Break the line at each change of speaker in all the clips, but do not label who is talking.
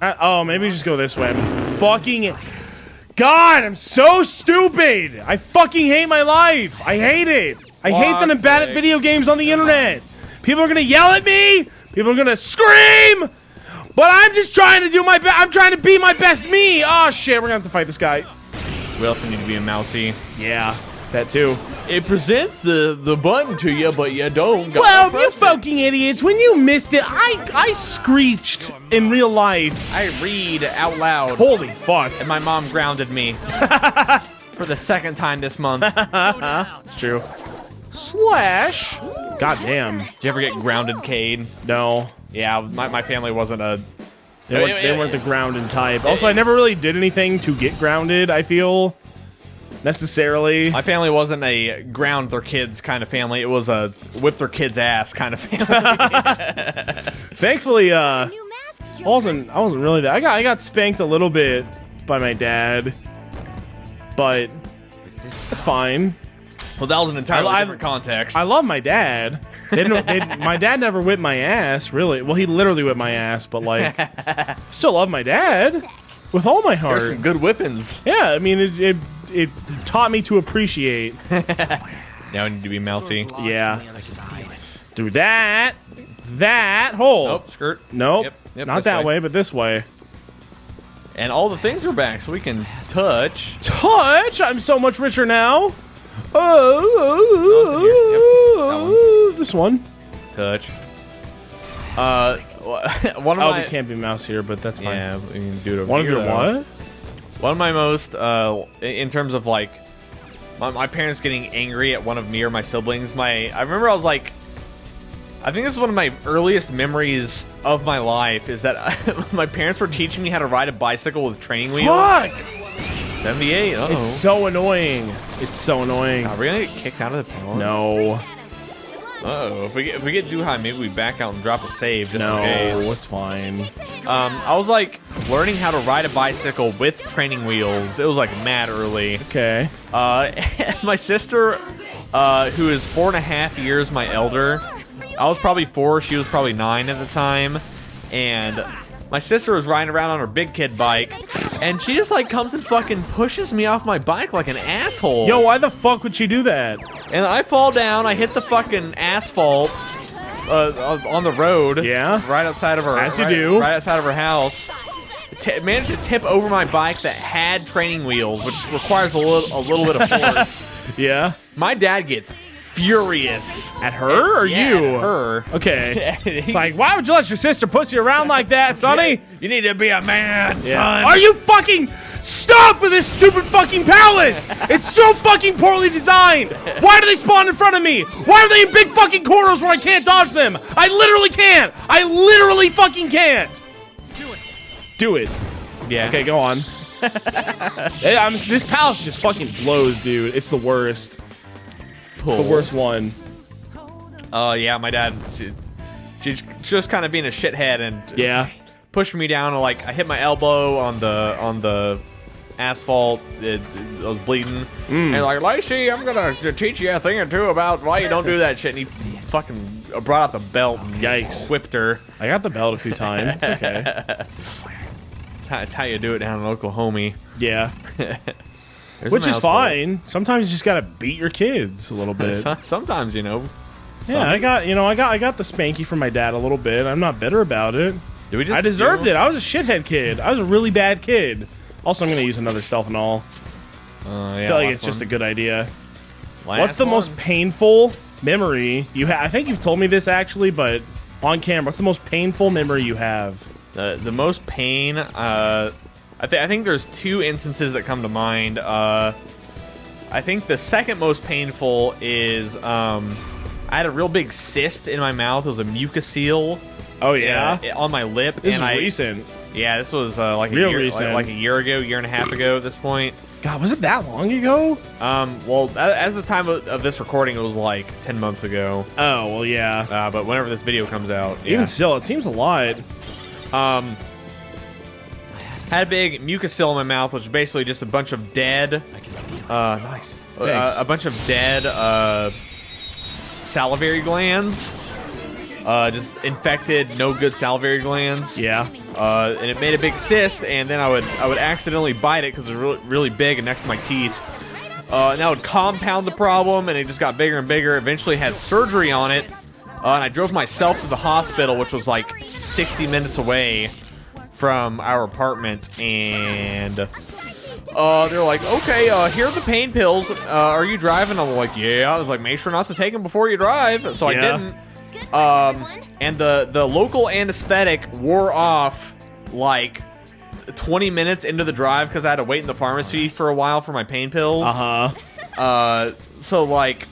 Oh, maybe just go this way. I'm fucking... God, I'm so stupid. I fucking hate my life. I hate it. I hate that I'm bad at video games on the internet. People are gonna yell at me. People are gonna scream. But I'm just trying to do my best. I'm trying to be my best me. Oh, shit. We're gonna have to fight this guy.
We also need to be a mousy.
Yeah, that too.
It presents the button to you, but you don't.
Well, you fucking idiots. When you missed it, I screeched in real life.
I read out loud.
Holy fuck.
And my mom grounded me. For the second time this month.
It's true. Slash. God damn.
Did you ever get grounded, Cade?
No.
Yeah, my family wasn't a...
They weren't the grounded type. Also, I never really did anything to get grounded, I feel. Necessarily.
My family wasn't a ground their kids kind of family. It was a whip their kids' ass kind of family.
Thankfully, I wasn't really that. I got spanked a little bit by my dad, but that's fine.
Well, that was an entirely different context.
I love my dad. My dad never whipped my ass, really. Well, he literally whipped my ass, but like, still love my dad with all my heart.
There's some good whippings.
Yeah, I mean, it taught me to appreciate.
Now I need to be mousy.
Yeah. Do that. Hole.
Nope, skirt.
Nope.
Yep,
not that way, but this way.
And all the things are back, so we can touch.
Touch? I'm so much richer now. This one.
Touch. One of my...
we can't be mouse here, but that's fine.
Yeah, we can do it over
One
here,
of your what?
One of my most, in terms of like, my parents getting angry at one of me or my siblings. I remember I was like, I think this is one of my earliest memories of my life, is that my parents were teaching me how to ride a bicycle with training wheels.
Fuck!
78, uh-oh.
It's so annoying. It's so annoying.
Are we gonna get kicked out of the palace?
No.
Uh-oh, if we get too high, maybe we back out and drop a save just in case.
No, it's fine.
I was like learning how to ride a bicycle with training wheels. It was like mad early.
Okay.
My sister, who is 4.5 years my elder, I was probably 4, she was probably 9 at the time, and my sister was riding around on her big kid bike, and she just like comes and fucking pushes me off my bike like an asshole.
Yo, why the fuck would she do that?
And I fall down, I hit the fucking asphalt on the road.
Yeah.
Right outside of her.
As you do.
Right outside of her house. Managed to tip over my bike that had training wheels, which requires a little bit of force.
Yeah.
My dad gets furious.
At her or
Yeah,
you?
at her.
Okay. It's like, why would you let your sister pussy around like that, Sonny?
You need to be a man, son.
Are you fucking... Stop with this stupid fucking palace! It's so fucking poorly designed! Why do they spawn in front of me? Why are they in big fucking corridors where I can't dodge them? I literally can't! I literally fucking can't! Do it.
Yeah.
Okay, go on. This palace just fucking blows, dude. It's the worst. It's the worst one.
Yeah, my dad, she's just kind of being a shithead and
Yeah.
pushed me down, and like I hit my elbow on the asphalt. I was bleeding. And like, Lacey, I'm gonna teach you a thing or two about why you don't do that shit. And he fucking brought out the belt and
Yikes.
whipped her.
I got the belt a few times. It's okay.
That's how you do it down in Oklahoma.
Yeah.
There's
Which
a
is
mouse
fine. Sometimes you just gotta beat your kids a little bit.
Sometimes, you know.
Yeah, I got the spanky from my dad a little bit. I'm not bitter about it. I deserved it. I was a shithead kid. I was a really bad kid. Also, I'm gonna use another stealth and all.
Yeah,
I feel like it's just a good idea.
Last
What's the most painful memory you have? I think you've told me this actually, but on camera. What's the most painful memory you have?
The most pain, I think there's 2 instances that come to mind. I think the second most painful is I had a real big cyst in my mouth. It was a mucocele.
Oh yeah,
on my lip.
This is recent.
Yeah, this was like
Real
a year,
recent.
like a year ago, year and a half ago at this point.
God, was it that long ago?
Well, as the time of this recording, it was like 10 months ago.
Oh well, yeah.
But whenever this video comes out,
Even still, it seems a lot.
Had a big mucocele in my mouth, which is basically just a bunch of dead. Nice. A bunch of dead salivary glands. Just infected, no good salivary glands.
Yeah.
and it made a big cyst, and then I would accidentally bite it because it was really, really big and next to my teeth. And that would compound the problem, and it just got bigger and bigger. Eventually had surgery on it, and I drove myself to the hospital, which was like 60 minutes away from our apartment, and they're like, okay, here are the pain pills. Are you driving? I'm like, yeah. I was like, make sure not to take them before you drive. So I didn't. And the local anesthetic wore off like 20 minutes into the drive because I had to wait in the pharmacy for a while for my pain pills. So like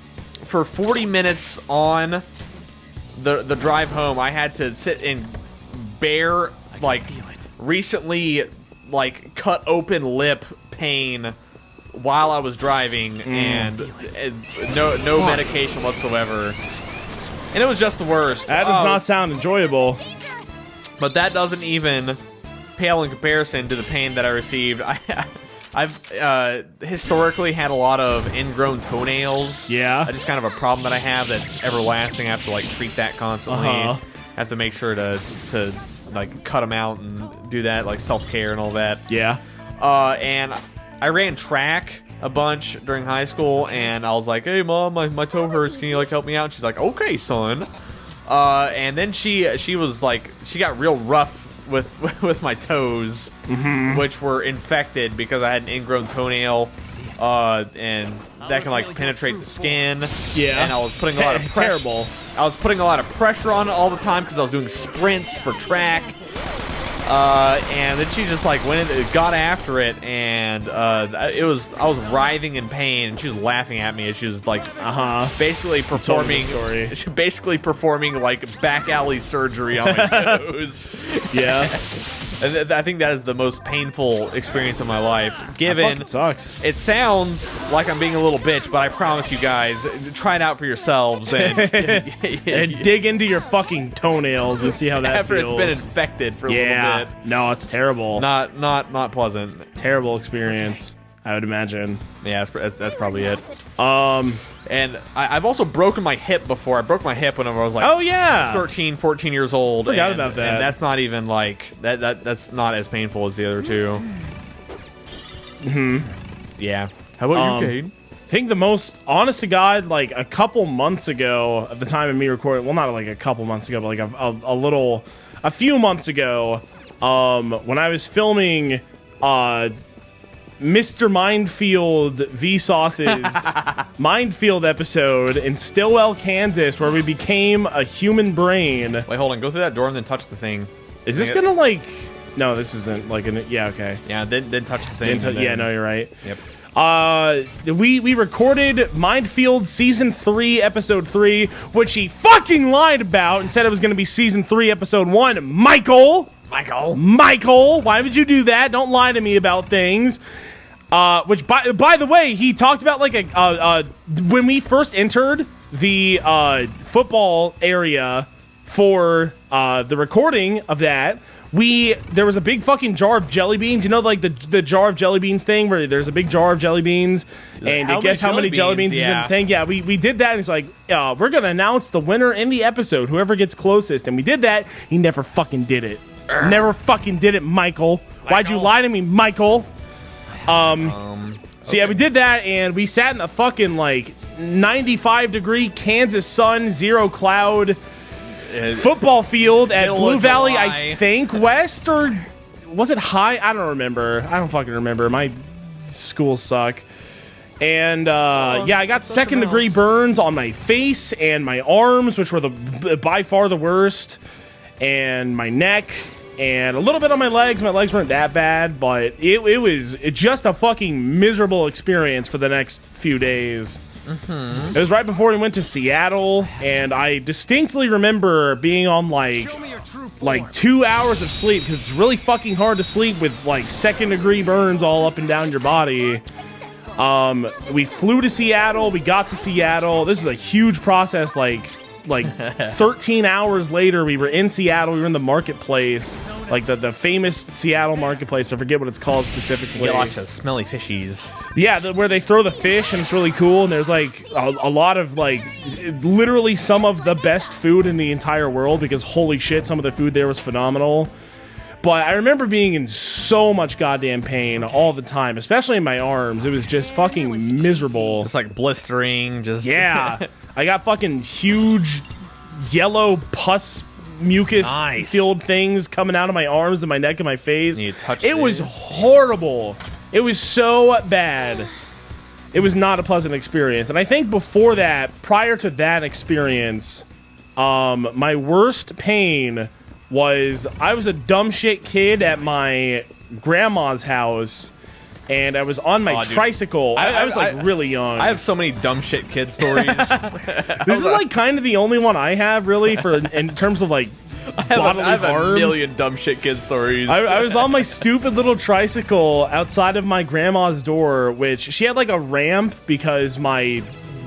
for 40 minutes on the drive home, I had to sit in bare like recently like cut open lip pain while I was driving, and no medication whatsoever. And it was just the worst.
That does not sound enjoyable.
But that doesn't even pale in comparison to the pain that I received. I've historically had a lot of ingrown toenails.
Yeah.
Just kind of a problem that I have that's everlasting. I have to like treat that constantly. I have to make sure to like cut them out and do that, like self-care and all that.
Yeah.
And I ran track a bunch during high school, and I was like, hey mom, my toe hurts, can you like help me out? And she's like, okay son. And then she was like, she got real rough with my toes, which were infected because I had an ingrown toenail, and that can like penetrate the skin.
Yeah.
And I was putting a lot of pressure.
Terrible.
I was putting a lot of pressure on it all the time because I was doing sprints for track. And then she just like went in, got after it, and I was writhing in pain, and she was laughing at me as she was like, basically performing like back alley surgery on my toes.
Yeah.
And I think that is the most painful experience of my life. Given
sucks.
It sounds like I'm being a little bitch, but I promise you guys, try it out for yourselves and
and dig into your fucking toenails and see how that
after
feels.
It's been infected for a little bit.
No, it's terrible.
Not pleasant.
Terrible experience, I would imagine.
Yeah, that's probably it. And I've also broken my hip before. I broke my hip whenever I was like 13, 14 years old.
Forgot about that.
And that's not even like that's not as painful as the other two. Yeah. How about you, Cade?
I think the most honest to God, like a couple months ago, at the time of me recording, well, not like a couple months ago, but like a few months ago, when I was filming Mr. Minefield Vsauce's Minefield episode in Stillwell, Kansas, where we became a human brain.
Wait, hold on. Go through that door and then touch the thing.
Is this gonna like? No, this isn't like an. Yeah, okay.
Yeah, then touch the thing.
Yeah, no, you're right.
Yep.
We recorded Minefield Season 3, Episode 3, which he fucking lied about and said it was gonna be Season 3, Episode 1. Michael, why would you do that? Don't lie to me about things. Which, by the way, he talked about like when we first entered the football area for the recording of that. There was a big fucking jar of jelly beans. You know, like the jar of jelly beans thing, where there's a big jar of jelly beans, and guess how many jelly beans is in the thing. Yeah, we did that, and it's like, we're gonna announce the winner in the episode, whoever gets closest, and we did that. He never fucking did it. Never fucking did it, Michael. Why'd you lie to me, Michael? So yeah, we did that, and we sat in a fucking like 95-degree Kansas sun, 0 cloud football field at Blue Valley, I think, West, or was it High? I don't remember. I don't fucking remember. My schools suck. And yeah, I got second-degree burns on my face and my arms, which were by far the worst, and my neck. And a little bit on my legs. My legs weren't that bad, but it was just a fucking miserable experience for the next few days. It was right before we went to Seattle, and I distinctly remember being on like 2 hours of sleep, because it's really fucking hard to sleep with like second-degree burns all up and down your body. We flew to Seattle. We got to Seattle. This is a huge process, like 13 hours later, we were in Seattle. We were in the marketplace, like the famous Seattle marketplace. I forget what it's called specifically.
You get lots of smelly fishies.
Yeah, where they throw the fish, and it's really cool. And there's like a lot of like literally some of the best food in the entire world, because holy shit, some of the food there was phenomenal. But I remember being in so much goddamn pain all the time, especially in my arms. It was just fucking miserable.
It's like blistering, just...
Yeah. I got fucking huge yellow pus mucus-filled things coming out of my arms and my neck and my face.
And you touched
it was horrible. It was so bad. It was not a pleasant experience. And I think before that, prior to that experience, my worst pain was I was a dumb shit kid at my grandma's house, and I was on my tricycle. I was like really young.
I have so many dumb shit kid stories.
This is like kind of the only one I have really for in terms of like bodily
I have
harm.
a million dumb shit kid stories.
I was on my stupid little tricycle outside of my grandma's door, which she had like a ramp because my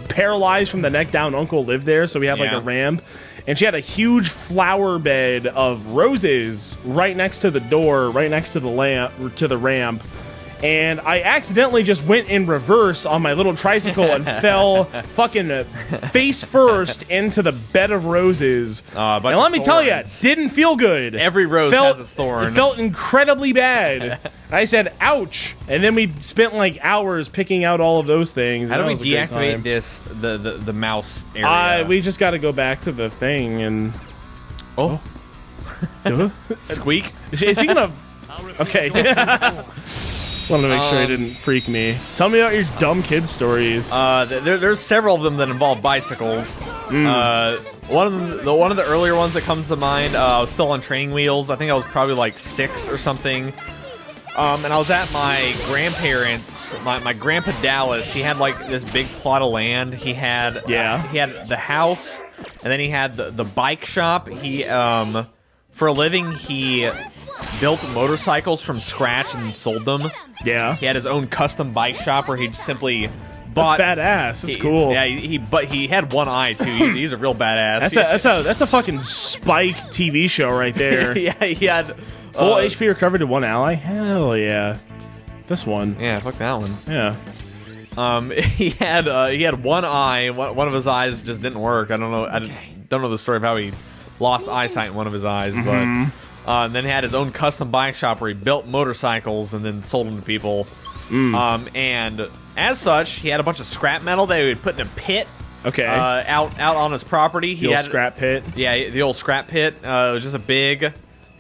paralyzed from the neck down uncle lived there, so we had like a ramp. And she had a huge flower bed of roses right next to the door, right next to the ramp. And I accidentally just went in reverse on my little tricycle and fell fucking face first into the bed of roses. And let me tell you, didn't feel good.
Every rose has its thorn.
It felt incredibly bad. I said, ouch. And then we spent like hours picking out all of those things.
How do we deactivate the mouse area?
We just got to go back to the thing and...
Oh. Squeak?
Is he gonna... Okay. Wanted to make sure he didn't freak me. Tell me about your dumb kid stories.
There's several of them that involve bicycles. One of the earlier ones that comes to mind, I was still on training wheels. I think I was probably like 6 or something. And I was at my grandparents', my grandpa Dallas. He had like this big plot of land. He had the house, and then he had the bike shop. He for a living he built motorcycles from scratch and sold them.
Yeah.
He had his own custom bike shop where he simply bought...
That's badass. That's cool.
Yeah, but he had one eye, too. He's a real badass.
That's a fucking Spike TV show right there.
Yeah, he had...
Full HP recovered to one ally? Hell yeah. This one.
Yeah, fuck that one.
Yeah.
He had one eye. One of his eyes just didn't work. I don't know the story of how he lost eyesight in one of his eyes, but... and then he had his own custom bike shop where he built motorcycles and then sold them to people. And as such, he had a bunch of scrap metal that he would put in a pit.
Okay.
Out on his property.
The old scrap pit.
Yeah, the old scrap pit. It was just a big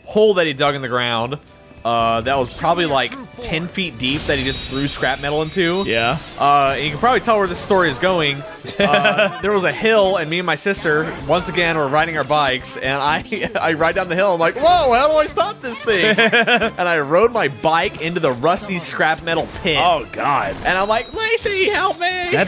hole that he dug in the ground. That was probably like 10 feet deep that he just threw scrap metal into.
Yeah.
And you can probably tell where this story is going. There was a hill, and me and my sister, once again, were riding our bikes, and I ride down the hill. I'm like, whoa, how do I stop this thing? And I rode my bike into the rusty scrap metal pit.
Oh, God.
And I'm like, Lacey, help me!
That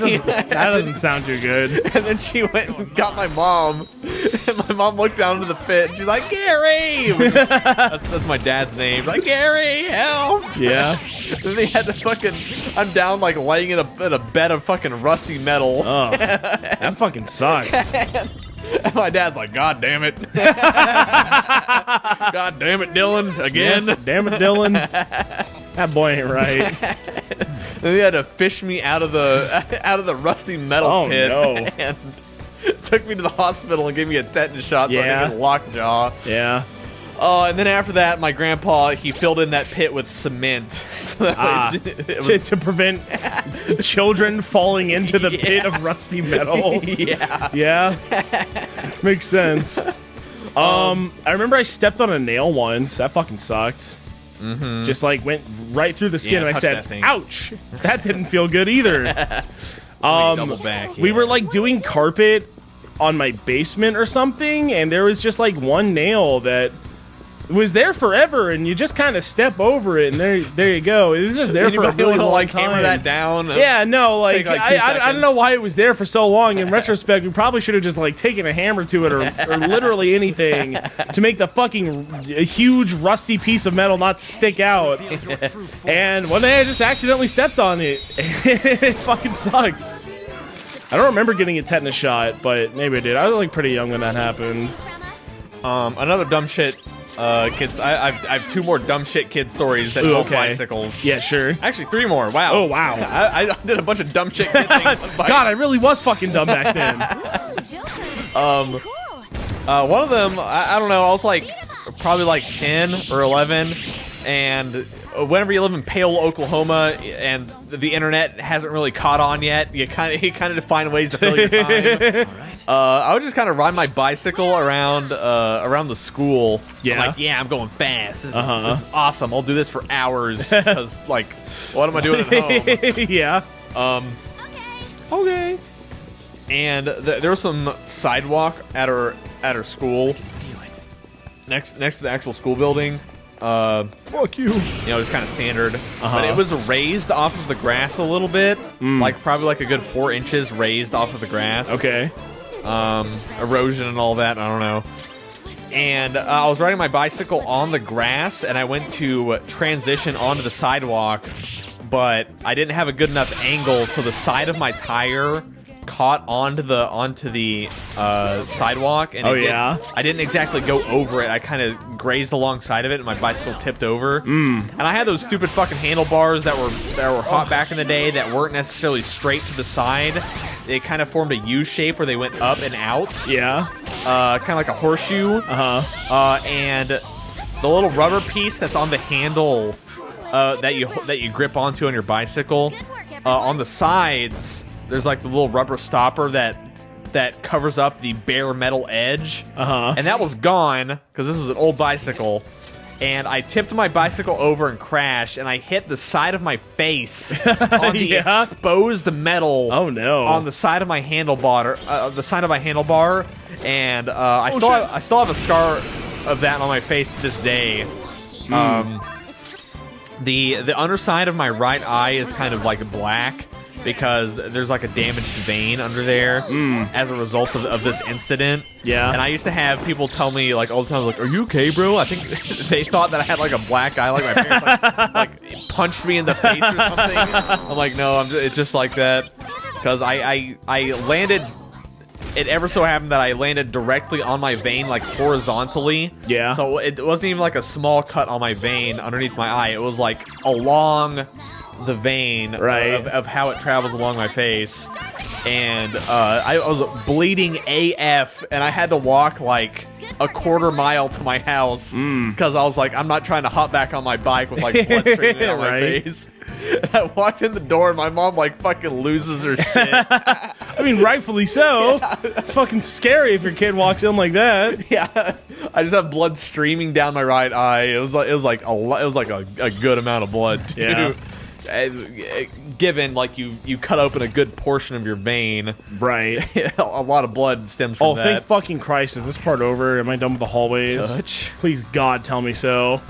doesn't sound too good.
And then she went and got my mom, and my mom looked down into the pit, and she's like, Gary! That's my dad's name. Like, Gary, help!
Yeah.
Then they had to fucking... I'm down, like, laying in a bed of fucking rusty metal.
Oh, that fucking sucks.
And my dad's like, God damn it. God damn it, Dillon, again.
Yeah, damn it, Dillon. That boy ain't right.
And they had to fish me out of the rusty metal pit.
Oh, no.
And took me to the hospital and gave me a tetanus shot so I could get lockjaw.
Yeah.
And then after that, my grandpa, he filled in that pit with cement. So
to prevent children falling into the pit of rusty metal.
Yeah.
Yeah. Makes sense. I remember I stepped on a nail once. That fucking sucked. Just like went right through the skin, and I said, ouch. That didn't feel good either.
Double back,
We were like doing carpet on my basement or something, and there was just like one nail that was there forever, and you just kind of step over it, and there you go. It was just there for a really long time.
Hammer that down.
Yeah, no, like, I don't know why it was there for so long. In retrospect, we probably should have just like taken a hammer to it, or literally anything to make the fucking huge rusty piece of metal not stick out. And one day I just accidentally stepped on it. It fucking sucked. I don't remember getting a tetanus shot, but maybe I did. I was like pretty young when that happened.
Another dumb shit. Kids, I have 2 more dumb shit kid stories that involve bicycles.
Yeah, sure.
Actually, 3 more. Wow.
Oh, wow.
I did a bunch of dumb shit kid things.
God, I really was fucking dumb back then.
One of them, I don't know, I was like probably like 10 or 11, and whenever you live in Pale, Oklahoma, and the internet hasn't really caught on yet, you kind of find ways to fill your time. I would just kind of ride my bicycle around the school.
Yeah.
I'm like, yeah, I'm going fast. This is awesome. I'll do this for hours because, like, what am I doing at home?
Yeah. Okay.
And there was some sidewalk at our school, next to the actual school building.
Fuck you.
You know, it's kind of standard, but it was raised off of the grass a little bit, like probably like a good 4 inches raised off of the grass.
Okay.
Erosion and all that. I don't know. And I was riding my bicycle on the grass, and I went to transition onto the sidewalk, but I didn't have a good enough angle, so the side of my tire caught onto the sidewalk, and I didn't exactly go over it. I kind of grazed alongside of it, and my bicycle tipped over. And I had those stupid fucking handlebars that were hot back in the day that weren't necessarily straight to the side. They kind of formed a U shape where they went up and out.
Yeah.
Kind of like a horseshoe. And the little rubber piece that's on the handle that you grip onto on your bicycle, on the sides, there's like the little rubber stopper that covers up the bare metal edge. And that was gone because this was an old bicycle. And I tipped my bicycle over and crashed, and I hit the side of my face on the exposed metal.
Oh no!
On the side of my handlebar, and I still have a scar of that on my face to this day. The underside of my right eye is kind of like black, because there's like a damaged vein under there as a result of this incident. Yeah. And I used to have people tell me like all the time, like, "Are you okay, bro?" I think they thought that I had like a black eye, like my parents like punched me in the face or something. I'm like, no, it's just like that, because I landed. It ever so happened that I landed directly on my vein, like horizontally. Yeah. So it wasn't even like a small cut on my vein underneath my eye. It was like along the vein of how it travels along my face. And I was bleeding AF, and I had to walk like a quarter mile to my house because I was like, I'm not trying to hop back on my bike with like blood streaming out my face. And I walked in the door, and my mom like fucking loses her shit.
I mean, rightfully so. Yeah. It's fucking scary if your kid walks in like that.
Yeah, I just have blood streaming down my right eye. It was like a good amount of blood, too. Yeah. Given like you cut open a good portion of your vein, right? A lot of blood stems from that.
Oh, thank fucking Christ! Is this part over? Am I done with the hallways?
Touch.
Please, God, tell me so.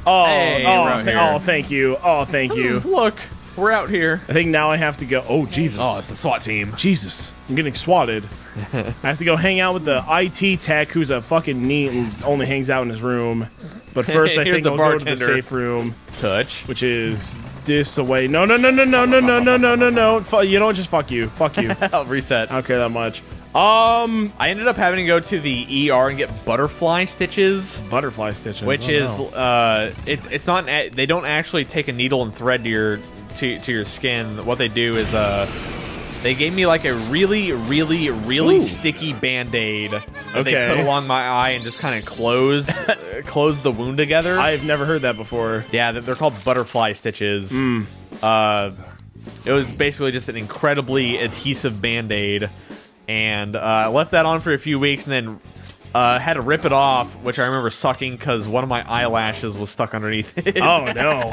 Oh,
hey,
thank you. Oh, thank you.
Look, we're out here.
I think now I have to go. Oh, Jesus.
Oh, it's the SWAT team.
Jesus, I'm getting swatted. I have to go hang out with the IT tech, who's a fucking neat and only hangs out in his room. But first, I think I'll go to the safe room.
Touch.
Which is this away. No. You know what? Just fuck you. Fuck you.
I'll reset.
I don't care that much.
I ended up having to go to the ER and get butterfly stitches.
Butterfly stitches,
which is it's not. They don't actually take a needle and thread to your skin. What they do is they gave me like a really sticky Band-Aid that they put along my eye and just kind of close the wound together.
I've never heard that before.
Yeah, they're called butterfly stitches. It was basically just an incredibly adhesive Band-Aid. And I left that on for a few weeks, and then had to rip it off, which I remember sucking because one of my eyelashes was stuck underneath it.
Oh, no.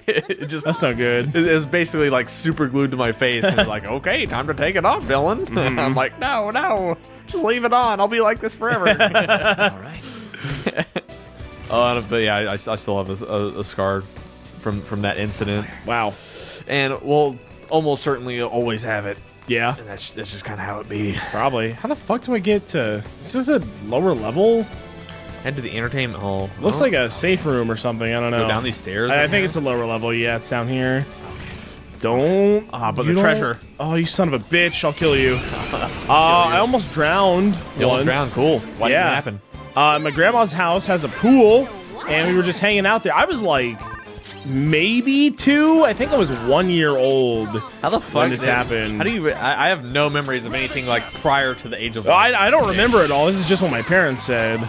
That's not good.
It was basically like super glued to my face. And it was like, okay, time to take it off, Dillon. I'm like, no, just leave it on. I'll be like this forever. All right. But yeah, I still have a scar from that incident.
Wow.
And we'll almost certainly always have it.
Yeah.
And that's just kind of how it be.
Probably. How the fuck do I get to... Is this a lower level?
Head to the entertainment hall.
Looks like a safe room or something. I don't know.
Go down these stairs?
I think it's a lower level. Yeah, it's down here. Don't...
but the treasure.
Oh, you son of a bitch. I'll kill you. I almost drowned
You almost drowned? Cool. Why did that happen?
My grandma's house has a pool, and we were just hanging out there. I was like maybe 2. I think I was 1 year old.
How the fuck
when this happened?
How do you? I have no memories of anything like prior to the age of.
I don't remember it all. This is just what my parents said.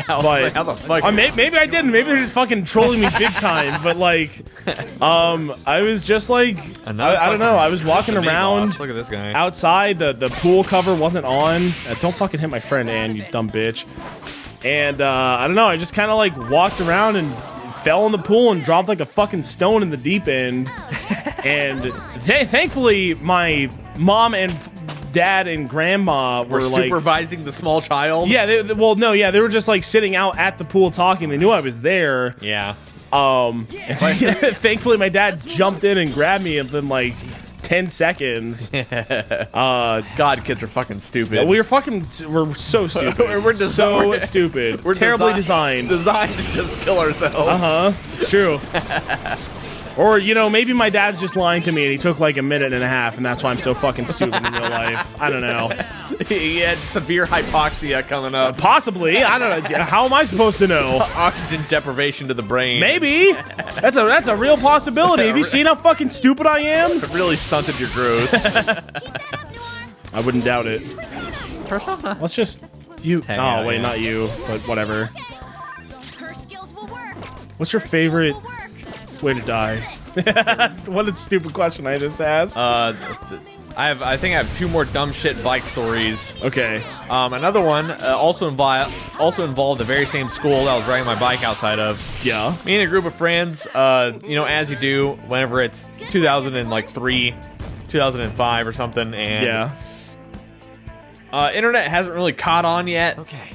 But
how the fuck?
Maybe I didn't. Maybe they're just fucking trolling me big time. But like, I was just like, I don't know. I was walking around.
Look at this guy
outside. The pool cover wasn't on. Don't fucking hit my friend, Ann, you dumb bitch. And I don't know. I just kind of like walked around and fell in the pool and dropped like a fucking stone in the deep end. And thankfully, my mom and dad and grandma were like
supervising the small child.
Yeah, they were just like sitting out at the pool talking. They knew I was there.
Yeah.
And thankfully, my dad jumped in and grabbed me within like 10 seconds.
God, kids are fucking stupid.
We're so stupid.
we're
so stupid. We're terribly designed.
Designed to just kill ourselves.
It's true. Or, you know, maybe my dad's just lying to me and he took like a minute and a half and that's why I'm so fucking stupid in real life. I don't know.
He had severe hypoxia coming up.
Possibly. I don't know. How am I supposed to know?
Oxygen deprivation to the brain.
Maybe. That's a real possibility. Have you seen how fucking stupid I am?
It really stunted your growth.
I wouldn't doubt it.
Persona.
Let's just... You...
Yeah,
oh, wait,
yeah.
not you, but whatever.
Her skills will work.
What's your favorite...
Will work.
way to die? What a stupid question I just asked.
I think I have 2 more dumb shit bike stories.
Okay.
Another one also involved the very same school that I was riding my bike outside of.
Yeah.
Me and a group of friends, you know, as you do whenever it's 2003, 2005 or something, and
yeah.
Internet hasn't really caught on yet.
Okay.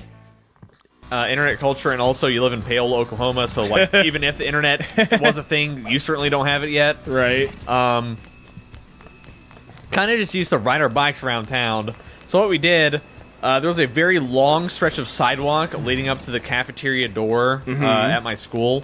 Internet culture, and also you live in Pale, Oklahoma, so like even if the internet was a thing, you certainly don't have it yet.
Right.
Kind of just used to ride our bikes around town. So what we did, there was a very long stretch of sidewalk leading up to the cafeteria door at my school,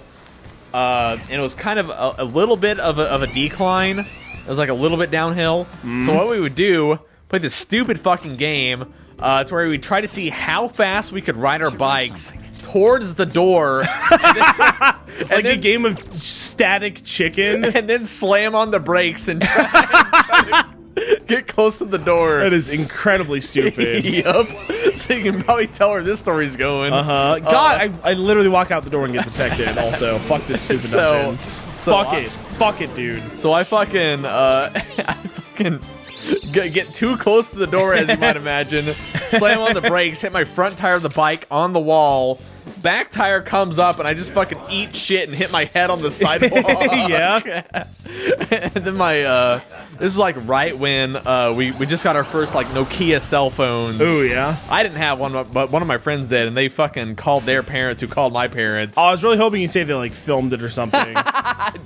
and it was kind of a little bit of a decline. It was like a little bit downhill. So what we would do, play this stupid fucking game. It's where we try to see how fast we could ride our bikes towards the door.
Like a game of static chicken.
And then slam on the brakes and try to get close to the door.
That is incredibly stupid.
Yup. So you can probably tell where this story's going.
God, I literally walk out the door and get detected also. Fuck this stupid dungeon. Fuck it, dude.
So I fucking get too close to the door, as you might imagine. Slam on the brakes, hit my front tire of the bike on the wall. Back tire comes up, and I just fucking eat shit and hit my head on the sidewalk.
Yeah.
And then this is like right when we just got our first like Nokia cell phones.
Ooh, yeah.
I didn't have one, but one of my friends did, and they fucking called their parents, who called my parents.
Oh, I was really hoping you'd say they like filmed it or something.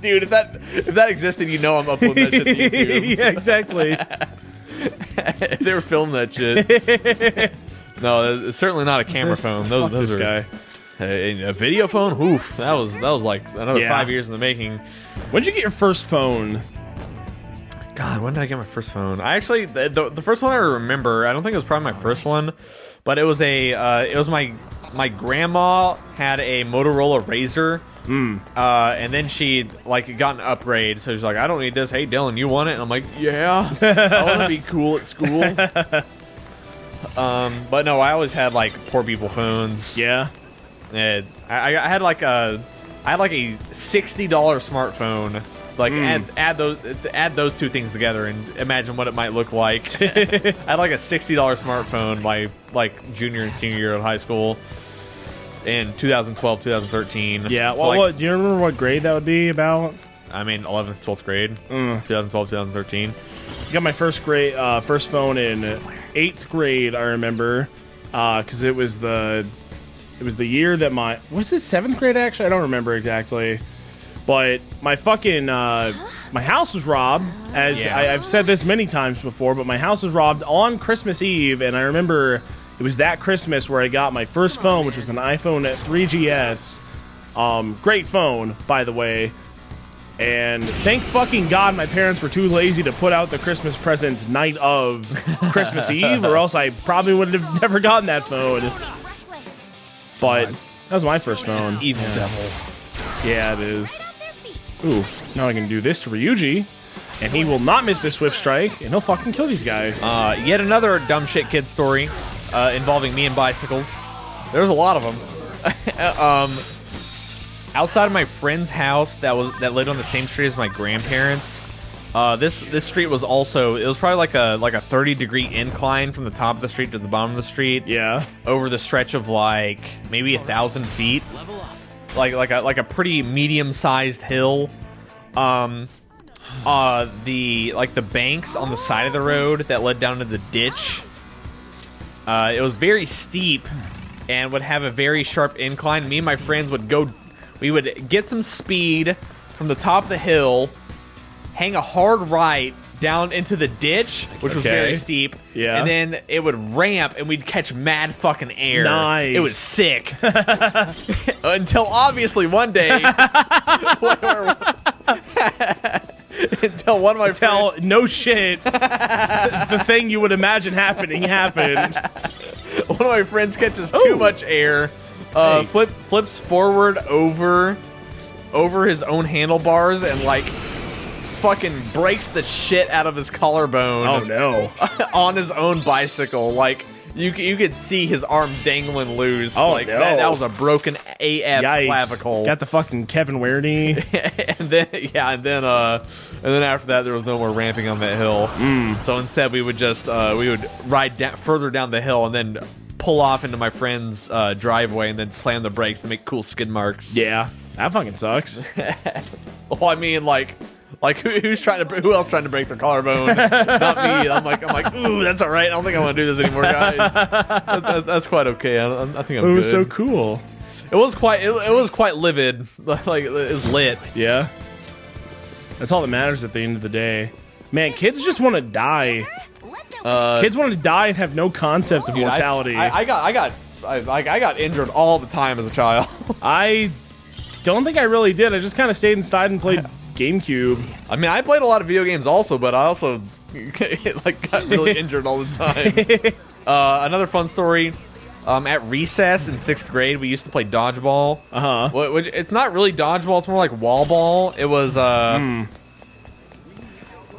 Dude, if that existed, you know I'm uploading that shit to YouTube.
Yeah, exactly.
If they were filming that shit. No, it's certainly not a camera phone. Those are
guy.
A video phone. Oof, that was like another 5 years in the making.
When'd you get your first phone?
God, when did I get my first phone? I actually the first one I remember. I don't think it was probably my first one, but it was my grandma had a Motorola Razr. And then she like got an upgrade, so she's like, I don't need this. Hey, Dillon, you want it? And I'm like, yeah, I want to be cool at school. But no, I always had like poor people phones.
Yeah.
And I had like a $60 smartphone. Like add those two things together and imagine what it might look like. I had like a $60 smartphone my like junior and senior year of high school. In 2012, 2013.
Yeah,
So,
well,
like,
do you remember what grade that would be about?
I mean, 11th, 12th grade. 2012, 2013.
I got my first phone in 8th grade, I remember. Because it was the year that was it 7th grade, actually? I don't remember exactly. But my fucking, my house was robbed. I've said this many times before, but my house was robbed on Christmas Eve, and I remember... It was that Christmas where I got my first phone, which was an iPhone 3GS. Great phone, by the way. And thank fucking God my parents were too lazy to put out the Christmas presents night of Christmas Eve, or else I probably would have never gotten that phone. But that was my first phone.
Evil devil.
Yeah, it is. Ooh, now I can do this to Ryuji, and he will not miss this Swift Strike, and he'll fucking kill these guys.
Yet another dumb shit kid story involving me and bicycles. There's a lot of them. Outside of my friend's house that lived on the same street as my grandparents, this street was also, it was probably like a 30-degree incline from the top of the street to the bottom of the street.
Yeah.
Over the stretch of like maybe 1,000 feet. Like a pretty medium-sized hill. The banks on the side of the road that led down to the ditch. It was very steep and would have a very sharp incline. Me and my friends we would get some speed from the top of the hill, hang a hard right down into the ditch, which was very steep.
Yeah.
And then it would ramp, and we'd catch mad fucking air.
Nice.
It was sick. Until obviously one day, until one of my friends,
no shit, the thing you would imagine happening happened.
One of my friends catches too much air, flips forward over his own handlebars, and like fucking breaks the shit out of his collarbone.
Oh no!
On his own bicycle, like you could see his arm dangling loose.
Oh
like,
no!
That was a broken AF
Yikes.
clavicle.
Got the fucking Kevin Ware knee.
and then after that there was no more ramping on that hill. So instead we would just ride further down the hill and then pull off into my friend's driveway and then slam the brakes to make cool skid marks.
Yeah, that fucking sucks.
Well, I mean, like who else trying to break their collarbone? Not me. I'm like, ooh, that's all right. I don't think I want to do this anymore, guys. That's quite okay. I think I'm good.
It was so cool.
It was quite livid. Like it was lit.
Yeah. That's all that matters at the end of the day. Man, kids just want to die. Kids want to die and have no concept of mortality.
I got injured all the time as a child.
I don't think I really did. I just kind of stayed inside and played GameCube.
I mean, I played a lot of video games also, but I also got really injured all the time. Another fun story. At recess in 6th grade, we used to play dodgeball. Which it's not really dodgeball; it's more like wall ball. It was I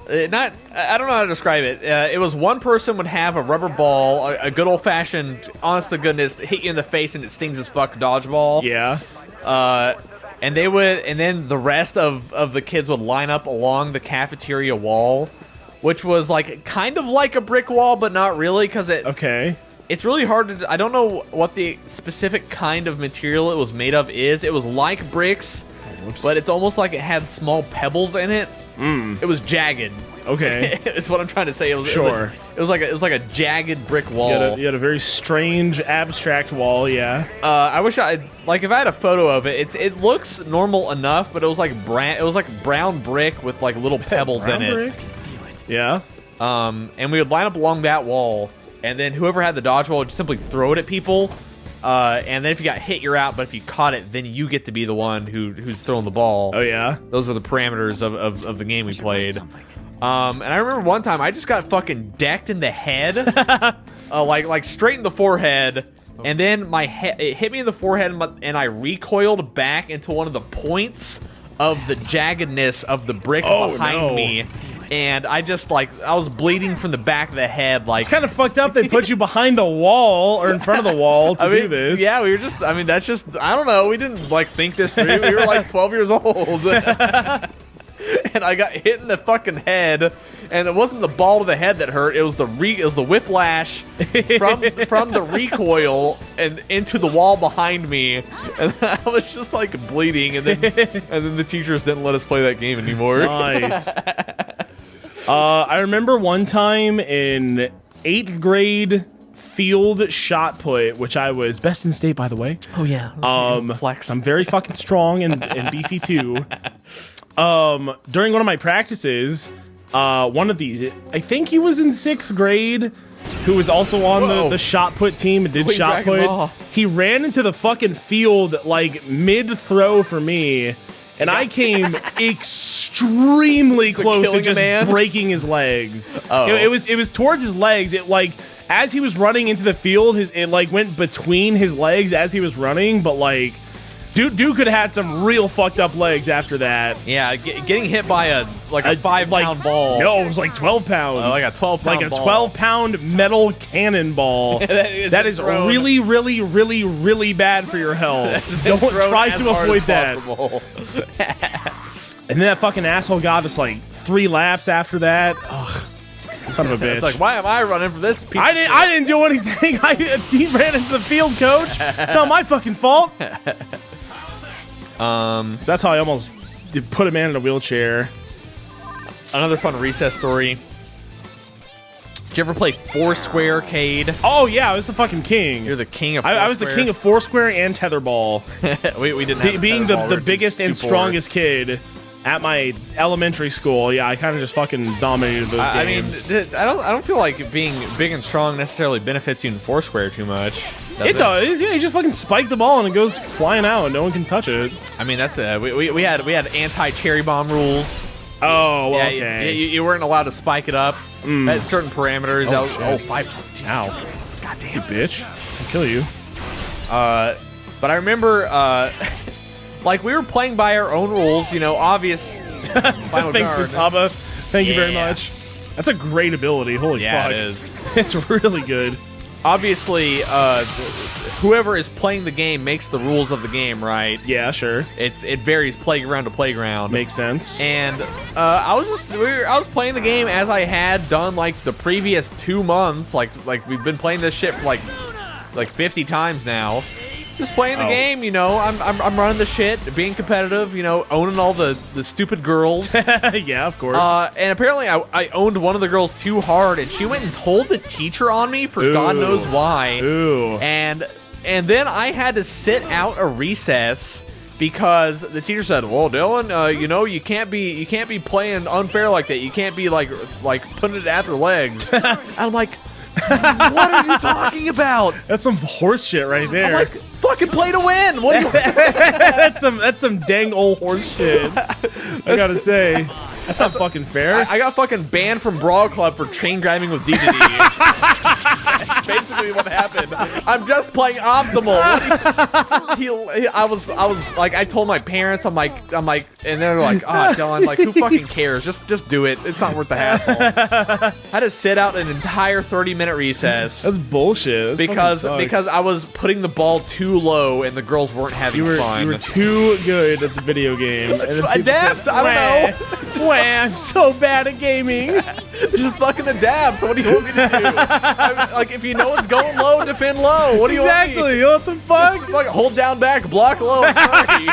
don't know how to describe it. It was one person would have a rubber ball, a good old fashioned, honest to goodness, hit you in the face and it stings as fuck dodgeball.
Yeah.
And then the rest of the kids would line up along the cafeteria wall, which was like kind of like a brick wall, but not really, because it's really hard to. I don't know what the specific kind of material it was made of is. It was like bricks, but it's almost like it had small pebbles in it. It was jagged.
Okay,
it's what I'm trying to say. It was like a jagged brick wall.
You had a very strange, abstract wall. Yeah.
I wish if I had a photo of it. It looks normal enough, but it was like brown brick with like little pebbles in it.
Yeah.
And we would line up along that wall, and then whoever had the dodgeball would simply throw it at people. And then if you got hit, you're out. But if you caught it, then you get to be the one who's throwing the ball.
Oh yeah.
Those were the parameters of the game we played. And I remember one time I just got fucking decked in the head, like straight in the forehead, and then it hit me in the forehead, and I recoiled back into one of the points of the jaggedness of the brick behind me. And I was bleeding from the back of the head. Like,
it's kind of fucked up. They put you behind the wall or in front of the wall to do this.
Yeah, we were just. I mean, that's just. I don't know. We didn't think this through. We were like 12 years old. And I got hit in the fucking head, and it wasn't the ball to the head that hurt. It was the whiplash from the recoil and into the wall behind me, and I was just like bleeding. And then the teachers didn't let us play that game anymore.
Nice. I remember one time in 8th grade field shot put, which I was best in state, by the way.
Oh yeah.
Flex. I'm very fucking strong and beefy too. During one of my practices, one of these, I think he was in 6th grade, who was also on the shot put team and did shot put. He ran into the fucking field like mid throw for me, and I came extremely close to just breaking his legs. It was towards his legs. It like as he was running into the field, it like went between his legs as he was running, but like Dude could have had some real fucked up legs after that.
Yeah, getting hit by a 5-pound ball.
No, it was like 12 pounds.
Like a 12-pound
Like a
ball.
12-pound metal cannonball. that is really, really, really, really bad for your health. Don't try to avoid that. And then that fucking asshole got us like 3 laps after that. Ugh. Son of a bitch.
It's like, why am I running for this piece
I didn't do anything. He ran into the field, coach. It's not my fucking fault. So that's how I almost put a man in a wheelchair.
Another fun recess story. Did you ever play Foursquare, Cade?
Oh yeah, I was the fucking king.
You're the king of Foursquare.
I was the king of Foursquare and tetherball.
we didn't have
being
tetherball.
the biggest and strongest kid at my elementary school. Yeah, I kind of just fucking dominated those games.
I mean, I don't feel like being big and strong necessarily benefits you in Foursquare too much.
It does. Yeah, you just fucking spike the ball and it goes flying out and no one can touch it.
I mean, that's we had anti-cherry bomb rules.
Oh, well,
yeah,
okay.
You weren't allowed to spike it up at certain parameters.
Oh,
shit. 5.
Ow.
God damn.
You bitch. I'll kill you.
But I remember, like, we were playing by our own rules, obvious. Final
Thanks,
guard.
Futaba. Thank you very much. That's a great ability. Holy fuck.
It is.
It's really good.
Obviously, whoever is playing the game makes the rules of the game, right?
Yeah, sure.
It varies playground to playground.
Makes sense.
And I was playing the game as I had done like the previous 2 months. Like we've been playing this shit for like 50 times now. Just playing the game, I'm running the shit, being competitive, owning all the stupid girls.
Yeah, of course.
And apparently I owned one of the girls too hard, and she went and told the teacher on me for God knows why.
Ooh.
And then I had to sit out a recess because the teacher said, "Well, Dillon, you can't be playing unfair like that. You can't be like putting it at their legs." And I'm like, what are you talking about?
That's some horse shit right there.
I'm like, fucking play to win. What do you?
that's some dang old horse shit. I gotta say, that's not fucking fair.
I got fucking banned from Brawl Club for chain grabbing with DDD. Basically, what happened? I'm just playing optimal. I was like, I told my parents, I'm like, and they're like, "Oh, Dillon, like, who fucking cares? Just do it. It's not worth the hassle." I had to sit out an entire 30-minute recess.
That's bullshit.
Because I was putting the ball too low and the girls weren't having fun.
You were too good at the video game.
Adapt. I don't know.
Wah, I'm so bad at gaming.
Just fucking adapt. What do you want me to do? Like, if you know it's going low, defend low. What do you want me?
Exactly. What the fuck?
Fuck, hold down back, block low. Sorry.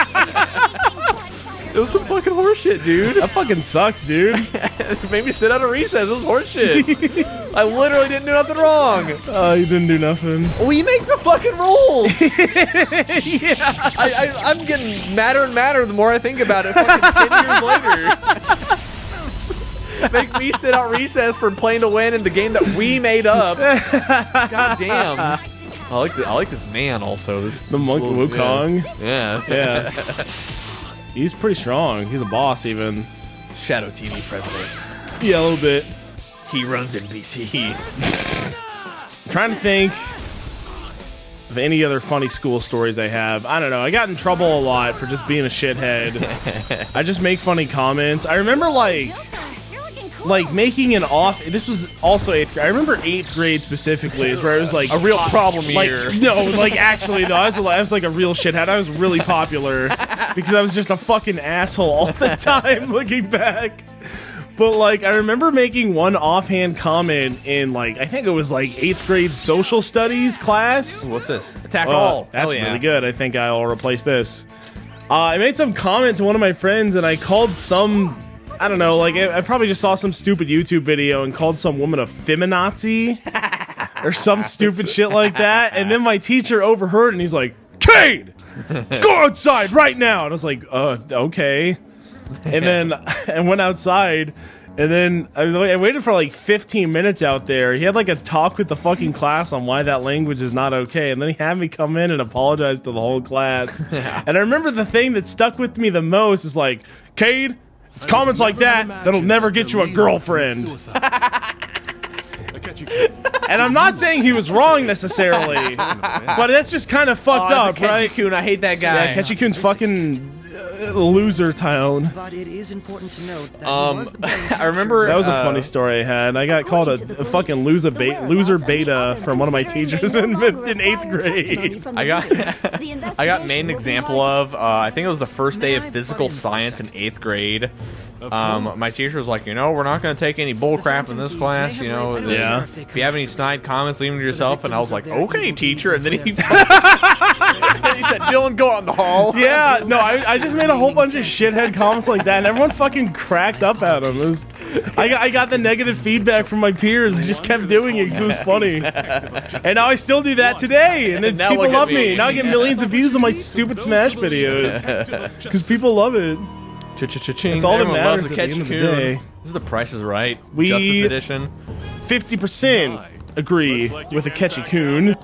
It was some fucking horseshit, dude.
That fucking sucks, dude.
It made me sit out of recess. It was horseshit. I literally didn't do nothing wrong.
Oh, you didn't do nothing.
We make the fucking rules.
Yeah.
I'm getting madder and madder the more I think about it. Fucking 10 years later. Make me sit out recess for playing to win in the game that we made up. God damn. I like this man also.
The monk Wukong.
Yeah.
Yeah. He's pretty strong. He's a boss even.
Shadow TV president.
Yeah, a little bit.
He runs NBC.
I'm trying to think of any other funny school stories I have. I don't know. I got in trouble a lot for just being a shithead. I just make funny comments. I remember like making an off. This was also 8th grade. I remember 8th grade specifically is where it was like
a real problem year.
No, like actually though, I was like a real shithead. I was really popular because I was just a fucking asshole all the time. Looking back. But, like, I remember making one offhand comment in, like, I think it was, like, 8th grade social studies class.
What's this? Attack all.
That's really good. I think I'll replace this. I made some comment to one of my friends, and I called some, I don't know, like, I probably just saw some stupid YouTube video and called some woman a feminazi or some stupid shit like that. And then my teacher overheard, and he's like, "Cade, go outside right now." And I was like, okay. And then I went outside, and then I waited for like 15 minutes out there. He had like a talk with the fucking class on why that language is not okay, and then he had me come in and apologize to the whole class. And I remember the thing that stuck with me the most is like, "Cade, it's comments like that that'll never get you a girlfriend." And I'm not saying he was wrong necessarily, but that's just kind of fucked up, right?
Ketchy-kun, I hate that guy.
Yeah, Ketchy-kun's fucking loser town.
But it is important to note that he was the brain
I remember
That was a funny story I had. I got called a fucking loser beta from one of my teachers in 8th grade.
I got made an example of. I think it was the first day of physical science in 8th grade. My teacher was like, we're not going to take any bullcrap in this class.
Yeah.
If you have any snide comments, leave them to yourself. And I was like, okay, teacher. And then he said, Dillon, go out in the hall.
Yeah, no, I just made a whole bunch of shithead comments like that, and everyone fucking cracked up at him. I got the negative feedback from my peers. I just kept doing it because it was funny. And now I still do that today, and then
now
people
look at
love me.
me.
Now I get millions of views on my stupid Smash videos because people love it.
It's
all that
Everyone
matters
loves
at
the
the end of the
Ketchy-kun.
day.
This is the Price is Right.
We-
Justice Edition.
50% agree with the Ketchy-kun.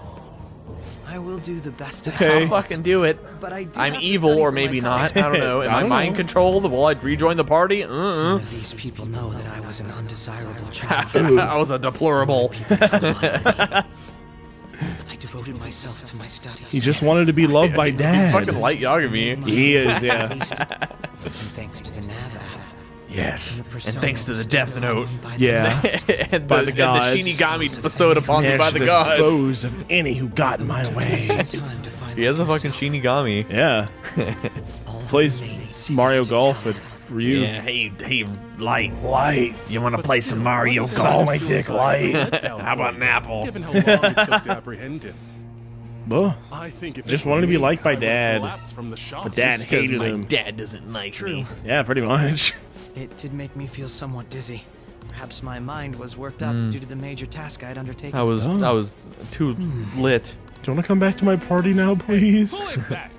I will do the best I
Okay.
I'll fucking do it.
But I do
I'm
have to
evil,
study
or
for my
maybe
college.
not. I don't know. Am
I
I
don't
mind
know.
controlled? Will I rejoin the party?
None of these people know that I was an undesirable child.
I was a deplorable.
I devoted myself to my studies.
He just wanted to be loved by Dad.
Fucking light Yagami.
He is, yeah.
And thanks to the Nav app.
Yes. And thanks to the Death Note.
Yeah.
and
By the gods.
And the Shinigami bestowed upon me by
Smash
the gods.
dispose of any who got in my way.
Time to find
He has a fucking Shinigami.
Yeah. Plays Mario Golf with Ryu.
Yeah, hey, Light.
You
want to play some Mario
Suck my dick, Light.
How about an apple?
Given how long it took to apprehend him,
Well,
I think if
Just
it
wanted to be
were me,
liked by
I would
Dad.
collapse from the shock.
but Dad hated
my
him.
dad doesn't like me.
Yeah, pretty much.
It did make me feel somewhat dizzy. Perhaps my mind was worked up due to the major task I'd undertaken.
I was too lit.
Do you want to come back to my party now, please?
Pull it back.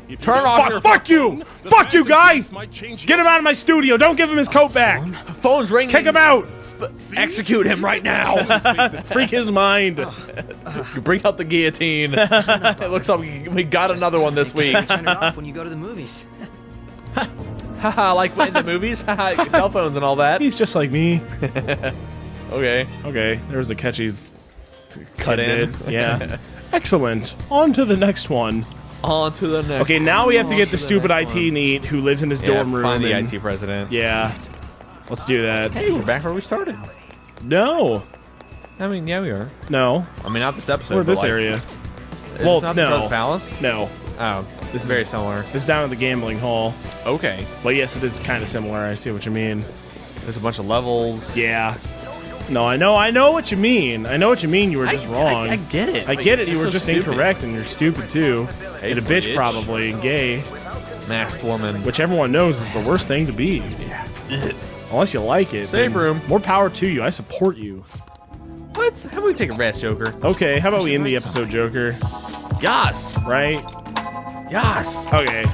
If you
Turn
don't
off
take
your
your
Fuck you!
phone, the
Fuck you,
fans
guy!
and might change
Get him out of my studio! Don't give him his coat back!
Phone's ringing.
Kick him out!
Execute him right now.
Freak his mind!
Bring out the guillotine. It looks like we got another one this week.
Turn it off when you go to the movies.
Haha, like in the movies? Haha, cell phones and all that.
He's just like me.
Okay.
Okay, there was a catchy
Cut in.
tidbit. Yeah. Excellent. On to the next one.
On to the next.
Okay, now we have to get the
to the
stupid
next
IT
one.
neat who lives in his
Yeah,
dorm room.
find the
and-
IT president.
Yeah. Let's do that.
Hey, we're back where we started.
No.
I mean, yeah, we are.
No.
I mean, not this episode.
Or
but,
this
like,
area.
It's
Well,
not
no.
the South Palace.
No.
Oh,
This
very
is-
similar.
It's down at the gambling hall.
Okay.
But yes, it is kind of similar. I see what you mean.
There's a bunch of levels.
Yeah. No, I know what you mean. I know what you mean. You were just wrong.
I get it.
I
but
get it.
you're
You were
so
just
stupid.
incorrect, and you're stupid too.
Hey,
and a bitch,
bitch.
probably, and gay,
Masked woman.
which everyone knows is the worst thing to be. Unless you like it.
Safe
then
room.
More power to you. I support you.
Let's. How about we take a rest, Joker?
Okay, how about we end the episode, Joker?
Yas.
Right?
Yas.
Okay.